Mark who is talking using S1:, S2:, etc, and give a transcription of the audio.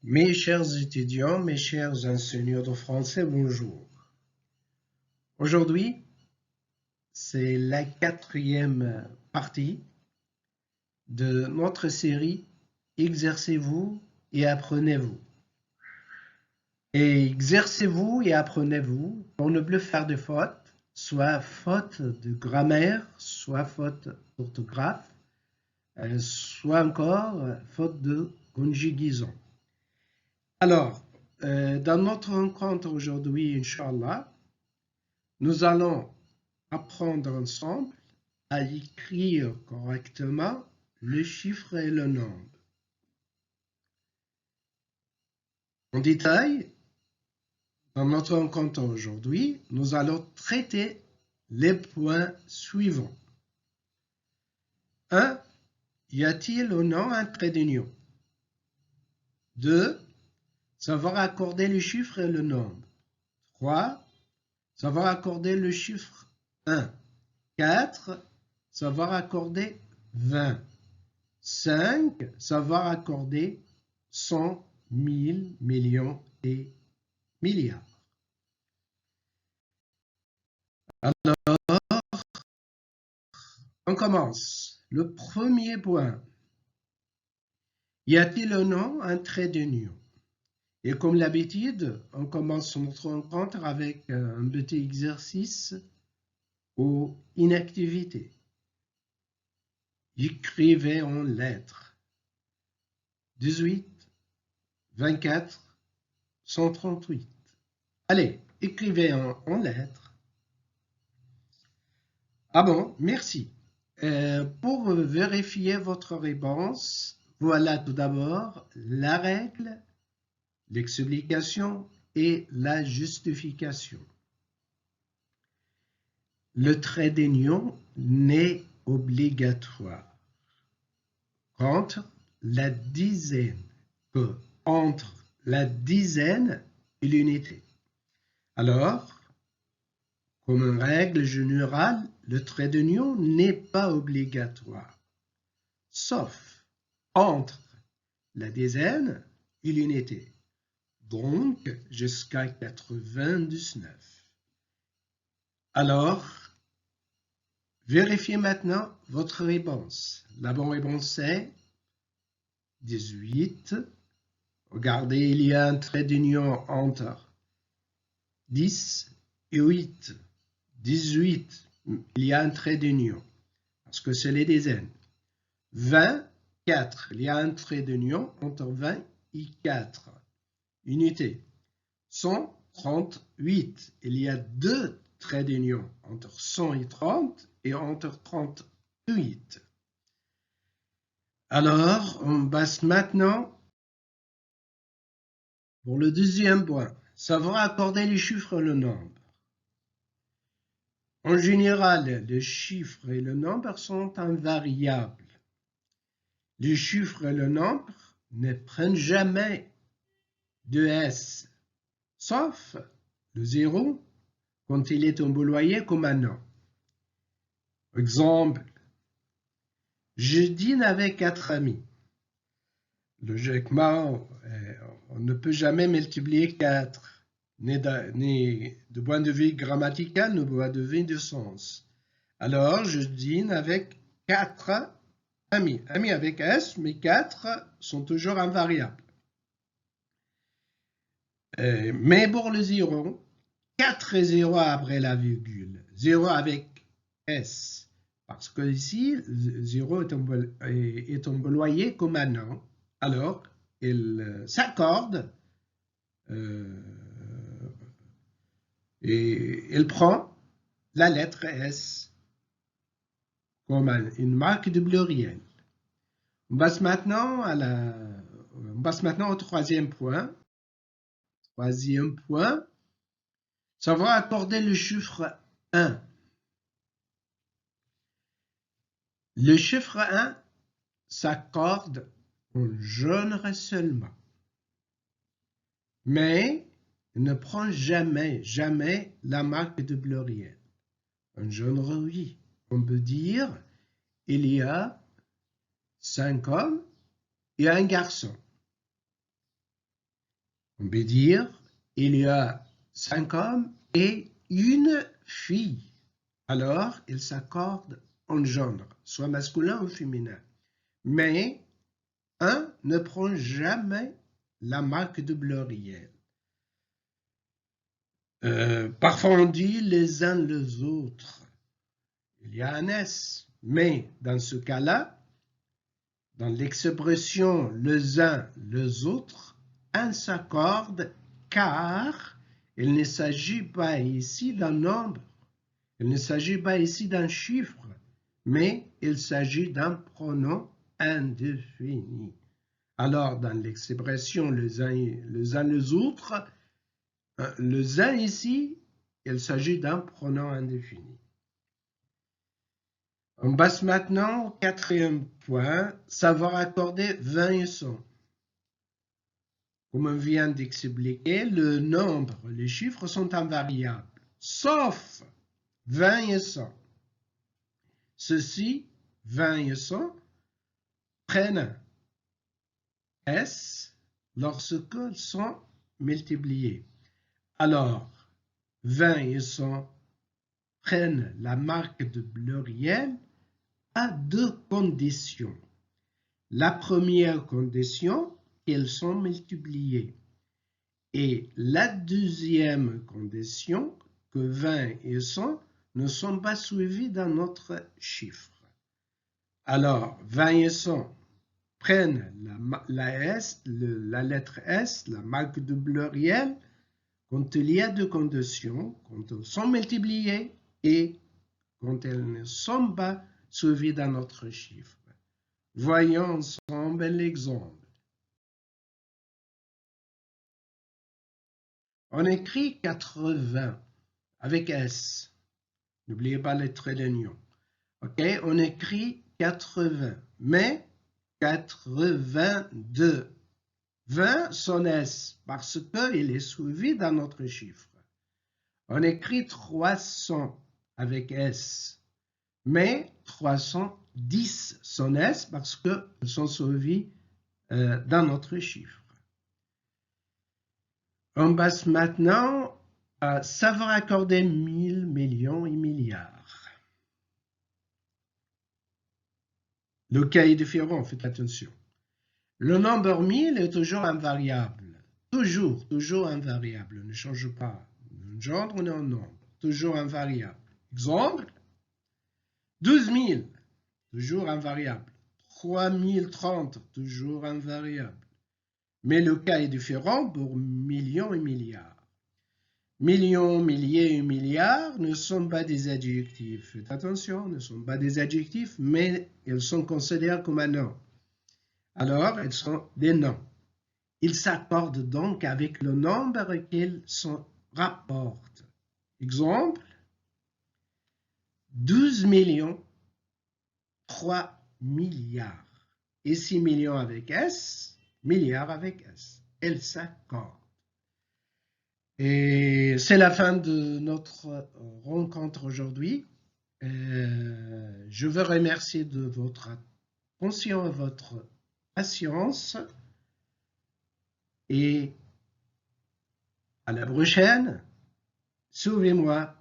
S1: Mes chers étudiants, mes chers enseignants de français, bonjour. Aujourd'hui, c'est la 4e partie de notre série Exercez-vous et apprenez-vous. Et exercez-vous et apprenez-vous pour ne plus faire de fautes, soit faute de grammaire, soit faute d'orthographe, soit encore faute de conjugaison. Alors, dans notre rencontre aujourd'hui, Inch'Allah, nous allons apprendre ensemble à écrire correctement le chiffre et le nombre. En détail, dans notre rencontre aujourd'hui, nous allons traiter les points suivants. 1. Y a-t-il ou non un trait d'union? 2. Savoir accorder le chiffre et le nombre. 3. Savoir accorder le chiffre 1. 4. Savoir accorder 20. 5. Savoir accorder 100, 1000, millions et milliards. Alors, on commence. Le premier point. Y a-t-il ou non un trait d'union? Et comme d'habitude, on commence notre rencontre avec un petit exercice ou inactivité. Écrivez en lettres. 18, 24, 138. Allez, écrivez en lettres. Ah bon, merci. Pour vérifier votre réponse, voilà tout d'abord la règle, l'explication et la justification. Le trait d'union n'est obligatoire qu'entre la dizaine et l'unité. Alors, comme règle générale, le trait d'union n'est pas obligatoire, sauf entre la dizaine et l'unité, donc jusqu'à 99. Alors, vérifiez maintenant votre réponse. La bonne réponse c'est 18. Regardez, il y a un trait d'union entre 10 et 8. 18, il y a un trait d'union, parce que c'est les dizaines. 24, il y a un trait d'union entre 20 et 4. Unité. 138, il y a deux traits d'union entre 100 et 30 et entre 38. Alors, on passe maintenant pour le deuxième point. Savoir accorder les chiffres et le nombre. En général, le chiffre et le nombre sont invariables. Les chiffres et le nombre ne prennent jamais de S, sauf le 0 quand il est employé comme un nom. Exemple, je dîne avec 4 amis. Logiquement, on ne peut jamais multiplier 4. Ni de point de vue grammatical, ni de point de vue de sens. Alors, je dîne avec 4 amis. Amis avec S, mais 4 sont toujours invariables. Mais pour le 0, 4 et 0 après la virgule. 0 avec S. Parce que ici, 0 est employé comme un nom. Alors, il s'accorde et il prend la lettre S comme une marque de pluriel. On passe maintenant au troisième point. Troisième point, savoir accorder le chiffre 1. Le chiffre 1 s'accorde en genre seulement. Mais il ne prend jamais la marque de pluriel. Un genre, oui. On peut dire, il y a 5 hommes et un garçon. On peut dire, il y a 5 hommes et une fille. Alors, ils s'accordent en genre, soit masculin ou féminin. Mais un ne prend jamais la marque de pluriel. Parfois, on dit les uns les autres. Il y a un S. Mais dans ce cas-là, dans l'expression les uns les autres, un s'accorde car il ne s'agit pas ici d'un nombre, il ne s'agit pas ici d'un chiffre, mais il s'agit d'un pronom indéfini. Alors, dans l'expression les uns les autres, les uns ici, il s'agit d'un pronom indéfini. On passe maintenant au quatrième point, savoir accorder 20 et 100. Comme on vient d'expliquer, le nombre, les chiffres sont invariables, sauf 20 et 100. Ceux-ci, 20 et 100, prennent S lorsqu'ils sont multipliés. Alors, 20 et 100 prennent la marque de pluriel à deux conditions. La première condition, qu'ils sont multipliés. Et la deuxième condition, que 20 et 100 ne sont pas suivis d'un autre chiffre. Alors, 20 et 100 prennent la lettre S, la marque de pluriel, quand il y a deux conditions, quand elles sont multipliées et quand elles ne sont pas suivies d'un autre chiffre. Voyons ensemble l'exemple. On écrit 80 avec S. N'oubliez pas les traits d'union. OK, on écrit 80, mais 82. 20 son S parce qu'il est suivi d'un autre chiffre. On écrit 300 avec S, mais 310 son S parce qu'ils sont suivis d'un autre chiffre. On passe maintenant à savoir accorder 1000, millions et milliards. Le cas est différent, faites attention. Le nombre 1000 est toujours invariable. Toujours invariable. Ne change pas un genre ni un nombre. Toujours invariable. Exemple, 12 000, toujours invariable. 3030, toujours invariable. Mais le cas est différent pour millions et milliards. Millions, milliers et milliards ne sont pas des adjectifs. Faites attention, ne sont pas des adjectifs, mais ils sont considérés comme un nom. Alors, ils sont des noms. Ils s'accordent donc avec le nombre qu'ils se rapportent. Exemple, 12 millions, 3 milliards. Et 6 millions avec S, milliards avec S. Elles s'accordent. Et c'est la fin de notre rencontre aujourd'hui. Je veux remercier de votre attention et votre patience. Et à la prochaine. Suivez-moi.